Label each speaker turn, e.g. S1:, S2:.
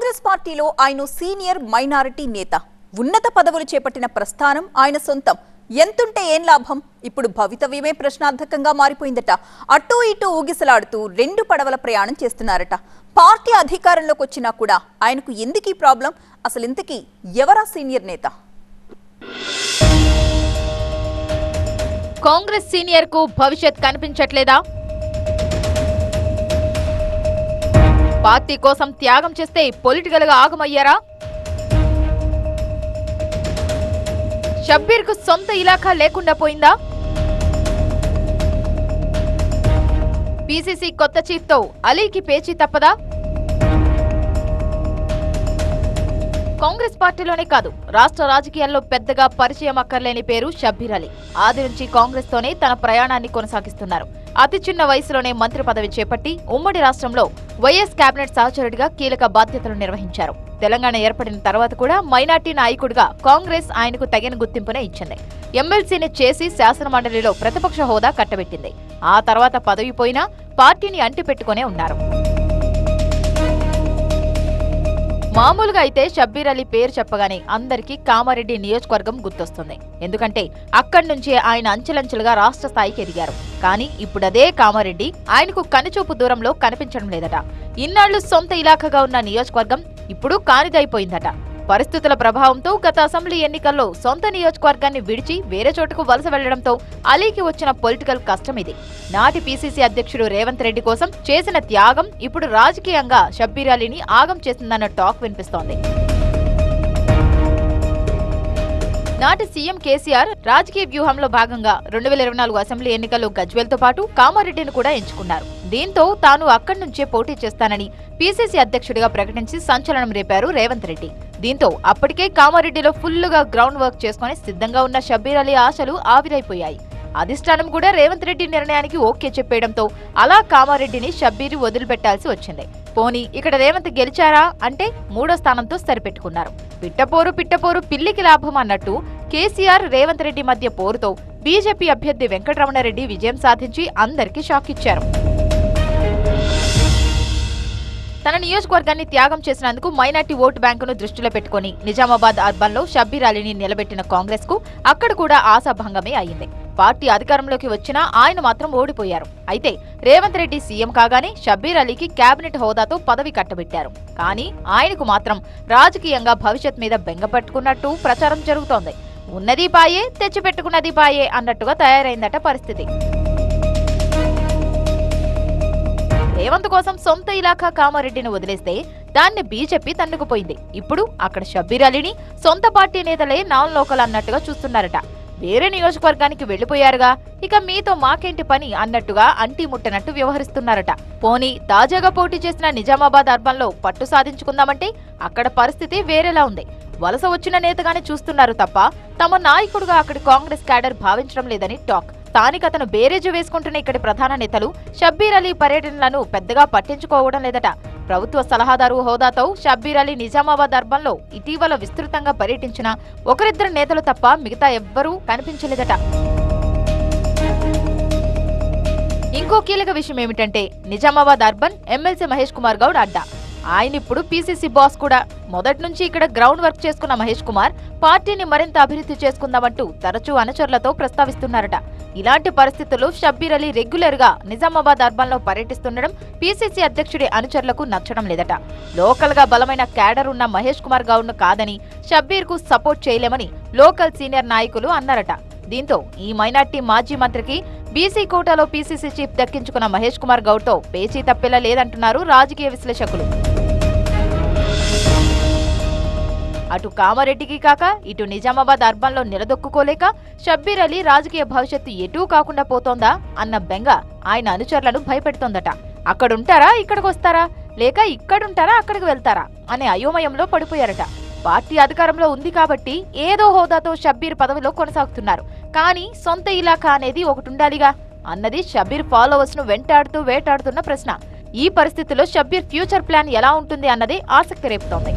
S1: కాంగ్రెస్ పార్టీలో ఆయన senior minority నేత. ఉన్నత పదవులు చేపట్టిన ప్రస్థానం ఆయన సొంతం. ఎంతుంటే ఏం లాభం? ఇప్పుడు భవితవ్యమే ప్రశ్నార్థకంగా మారిపోయిందట. అటూ ఇటూ ఊగిసలాడుతూ రెండు పడవల ప్రయాణం చేస్తున్నారట. పార్టీ అధికారంలోకి వచ్చినా కూడా ఆయనకు ఎందుకీ ప్రాబ్లం? అసలు ఇంతకీ ఎవరా సీనియర్ నేత?
S2: కాంగ్రెస్ సీనియర్ కు భవిష్యత్ కనిపించట్లేదా? పార్టీ కోసం త్యాగం చేస్తే పొలిటికల్ గా ఆగమయ్యారా? షబ్బీర్ కు సొంత ఇలాఖా లేకుండా పోయిందా? పీసీసీ కొత్త చీఫ్ తో అలీకి పేచీ తప్పదా? కాంగ్రెస్ పార్టీలోనే కాదు, రాష్ట్ర రాజకీయాల్లో పెద్దగా పరిచయం అక్కర్లేని పేరు షబ్బీర్ అలీ. ఆది నుంచి కాంగ్రెస్ తోనే తన ప్రయాణాన్ని కొనసాగిస్తున్నారు. అతి చిన్న వయసులోనే మంత్రి పదవి చేపట్టి ఉమ్మడి రాష్ట్రంలో వైఎస్ కేబినెట్ సహచరుడిగా కీలక బాధ్యతలు నిర్వహించారు. తెలంగాణ ఏర్పడిన తర్వాత కూడా మైనార్టీ నాయకుడిగా కాంగ్రెస్ ఆయనకు తగిన గుర్తింపునే ఇచ్చింది. ఎమ్మెల్సీని చేసి శాసనమండలిలో ప్రతిపక్ష హోదా కట్టబెట్టింది. ఆ తర్వాత పదవి పోయినా పార్టీని అంటిపెట్టుకునే ఉన్నారు. మామూలుగా అయితే షబ్బీర్ అలీ పేరు చెప్పగానే అందరికీ కామారెడ్డి నియోజకవర్గం గుర్తొస్తుంది. ఎందుకంటే అక్కడి నుంచే ఆయన అంచెలంచెలుగా రాష్ట్ర స్థాయికి ఎదిగారు. కానీ ఇప్పుడదే కామారెడ్డి ఆయనకు కనుచూపు దూరంలో కనిపించడం లేదట. ఇన్నాళ్లు సొంత ఇలాఖగా ఉన్న నియోజకవర్గం ఇప్పుడు కానిదైపోయిందట. పరిస్థితుల ప్రభావంతో గత అసెంబ్లీ ఎన్నికల్లో సొంత నియోజకవర్గాన్ని విడిచి వేరే చోటుకు వలస వెళ్లడంతో అలీకి వచ్చిన పొలిటికల్ కష్టం ఇది. నాటి పీసీసీ అధ్యక్షుడు రేవంత్ రెడ్డి కోసం చేసిన త్యాగం ఇప్పుడు రాజకీయంగా షబ్బీర్ అలీని ఆగం చేసిందన్న టాక్ వినిపిస్తోంది. నాటి సీఎం కేసీఆర్ రాజకీయ వ్యూహంలో భాగంగా 2024 అసెంబ్లీ ఎన్నికల్లో గజ్వేల్ తో పాటు కామారెడ్డిని కూడా ఎంచుకున్నారు. దీంతో తాను అక్కడి నుంచే పోటీ చేస్తానని పీసీసీ అధ్యక్షుడిగా ప్రకటించి సంచలనం రేపారు రేవంత్ రెడ్డి. దీంతో అప్పటికే కామారెడ్డిలో ఫుల్లుగా గ్రౌండ్ వర్క్ చేసుకుని సిద్ధంగా ఉన్న షబ్బీర్ అలీ ఆశలు ఆవిరైపోయాయి. అధిష్టానం కూడా రేవంత్ రెడ్డి నిర్ణయానికి ఓకే చెప్పేయడంతో అలా కామారెడ్డిని షబ్బీర్ వదిలిపెట్టాల్సి వచ్చింది. పోనీ ఇక్కడ రేవంత్ గెలిచారా అంటే 3వ స్థానంతో సరిపెట్టుకున్నారు. పిట్టపోరు పిల్లికి లాభం అన్నట్టు కేసీఆర్ రేవంత్ రెడ్డి మధ్య పోరుతో బీజేపీ అభ్యర్థి వెంకటరమణారెడ్డి విజయం సాధించి అందరికీ షాక్ ఇచ్చారు. తన నియోజకవర్గాన్ని త్యాగం చేసినందుకు మైనార్టీ ఓటు బ్యాంకును దృష్టిలో పెట్టుకుని నిజామాబాద్ అర్బన్ లో షబ్బీర్ అలీని నిలబెట్టిన కాంగ్రెస్ కు అక్కడ కూడా ఆశాభంగమే అయింది. పార్టీ అధికారంలోకి వచ్చినా ఆయన మాత్రం ఓడిపోయారు. అయితే రేవంత్ రెడ్డి సీఎం కాగానే షబ్బీర్ అలీకి కేబినెట్ హోదాతో పదవి కట్టబెట్టారు. కానీ ఆయనకు మాత్రం రాజకీయంగా భవిష్యత్ మీద బెంగ పట్టుకున్నట్టు ప్రచారం జరుగుతోంది. ఉన్నది పాయే, తెచ్చిపెట్టుకున్నది పాయే అన్నట్టుగా తయారైందట పరిస్థితి. రేవంత్ కోసం సొంత ఇలాఖా కామారెడ్డిని వదిలేస్తే దాన్ని బీజేపీ తన్నుకుపోయింది. ఇప్పుడు అక్కడ షబ్బీర్ అలీని సొంత పార్టీ నేతలే నాన్ లోకల్ అన్నట్టుగా చూస్తున్నారట. వేరే నియోజకవర్గానికి వెళ్లిపోయారుగా, ఇక మీతో మాకేంటి పని అన్నట్టుగా అంటీ ముట్టనట్టు వ్యవహరిస్తున్నారట. పోనీ తాజాగా పోటీ చేసిన నిజామాబాద్ అర్బన్ లో పట్టు సాధించుకుందామంటే అక్కడ పరిస్థితి వేరేలా ఉంది. వలస వచ్చిన నేతగానే చూస్తున్నారు తప్ప తమ నాయకుడుగా అక్కడి కాంగ్రెస్ క్యాడర్ భావించడం లేదని టాక్. స్థానికతను బేరేజు వేసుకుంటున్న ఇక్కడి ప్రధాన నేతలు షబ్బీర్ అలీ పర్యటనలను పెద్దగా పట్టించుకోవడం లేదట. ప్రభుత్వ సలహాదారు హోదాతో షబ్బీర్ అలీ నిజామాబాద్ అర్బన్ లో ఇటీవల విస్తృతంగా పర్యటించిన ఒకరిద్దరు నేతలు తప్ప మిగతా ఎవ్వరూ కనిపించలేదట. ఇంకో కీలక విషయం ఏమిటంటే నిజామాబాద్ అర్బన్ ఎమ్మెల్సీ మహేష్ కుమార్ గౌడ్ అడ్డా. ఆయన ఇప్పుడు పీసీసీ బాస్ కూడా. మొదటి నుంచి ఇక్కడ గ్రౌండ్ వర్క్ చేసుకున్న మహేష్ కుమార్ పార్టీని మరింత అభివృద్ధి చేసుకుందామంటూ తరచూ అనుచరులతో ప్రస్తావిస్తున్నారట. ఇలాంటి పరిస్థితుల్లో షబ్బీర్ అలీ రెగ్యులర్ గా నిజామాబాద్ అర్బన్ లో పర్యటిస్తుండడం పీసీసీ అధ్యక్షుడి అనుచరులకు నచ్చడం లేదట. లోకల్ గా బలమైన క్యాడర్ ఉన్న మహేష్ కుమార్ గౌడ్ ను కాదని షబ్బీర్ కు సపోర్ట్ చేయలేమని లోకల్ సీనియర్ నాయకులు అన్నారట. దీంతో ఈ మైనార్టీ మాజీ మంత్రికి బీసీ కోటాలో పీసీసీ చీఫ్ దక్కించుకున్న మహేష్ కుమార్ గౌడ్ తో పేచీ తప్పేలా లేదంటున్నారు రాజకీయ విశ్లేషకులు. అటు కామారెడ్డికి కాక ఇటు నిజామాబాద్ అర్బన్ లో నిలదొక్కుకోలేక షబ్బీర్ అలీ రాజకీయ భవిష్యత్తు ఎటూ కాకుండా పోతోందా అన్న బెంగ ఆయన అనుచరులను భయపెడుతోందట. అక్కడుంటారా ఇక్కడికొస్తారా, లేక ఇక్కడుంటారా అక్కడికి వెళ్తారా అనే అయోమయంలో పడిపోయారట. పార్టీ అధికారంలో ఉంది కాబట్టి ఏదో హోదాతో షబ్బీర్ పదవిలో కొనసాగుతున్నారు. కానీ సొంత ఇలాఖా అనేది ఒకటి ఉండాలిగా అన్నది షబ్బీర్ ఫాలోవర్స్ ను వేటాడుతున్న ప్రశ్న. ఈ పరిస్థితిలో షబ్బీర్ ఫ్యూచర్ ప్లాన్ ఎలా ఉంటుంది అన్నదే ఆసక్తి రేపుతోంది.